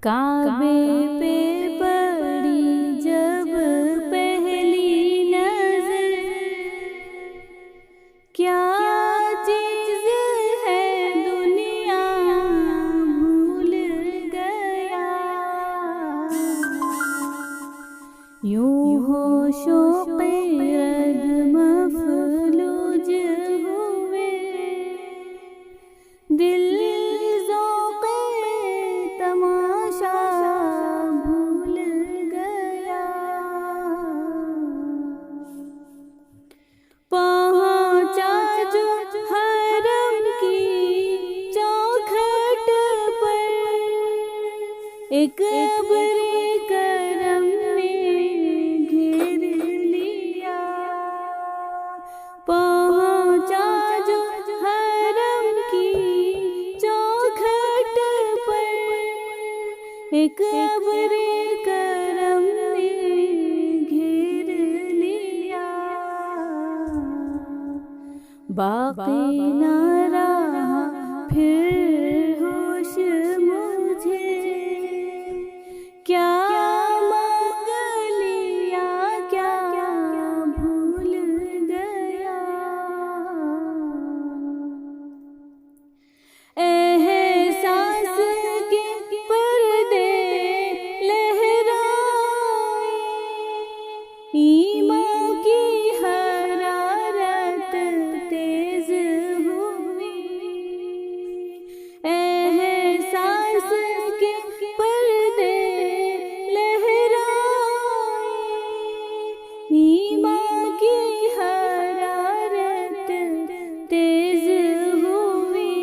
काबे पे पड़ी जब पहली नजर, क्या चीज है दुनिया भूल गया। यूं होशो-ए रद मफलूज हुए, दिल ज़ौक़े तमाशा भूल गया। पहुँचा जो हरम की चौखट पर, एक अब्र करम ने घेर लिया। पहुँचा जो हरम की चौखट पर, एक अब्र करम ने घेर लिया। बाकी न रहा फिर होश मुझे, क्या मांग लिया क्या भूल गया। एहसास के पर्दे लहराए, ईमान की हरारत तेज हुई। एहसास के पर्दे लहराए, ईमान की हरारत तेज हुई।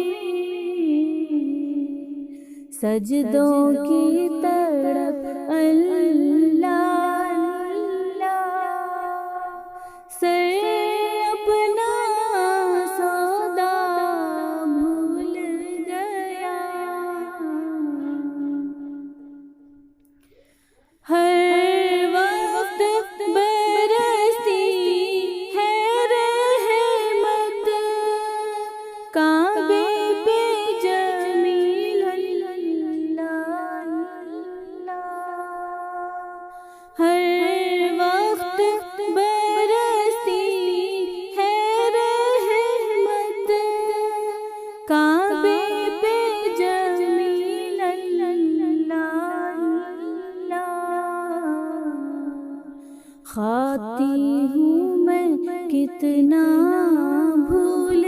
सजदों की तड़प अल्लाह अल्लाह, सर अपना सौदा भूल गया। हर वक्त बरसती है रहमत, काबे पे जमील अल्लाह अल्लाह। हर वक्त बरसती है रहमत, काबे पे जमील अल्लाह अल्लाह। खाती हूँ मैं कितना भूल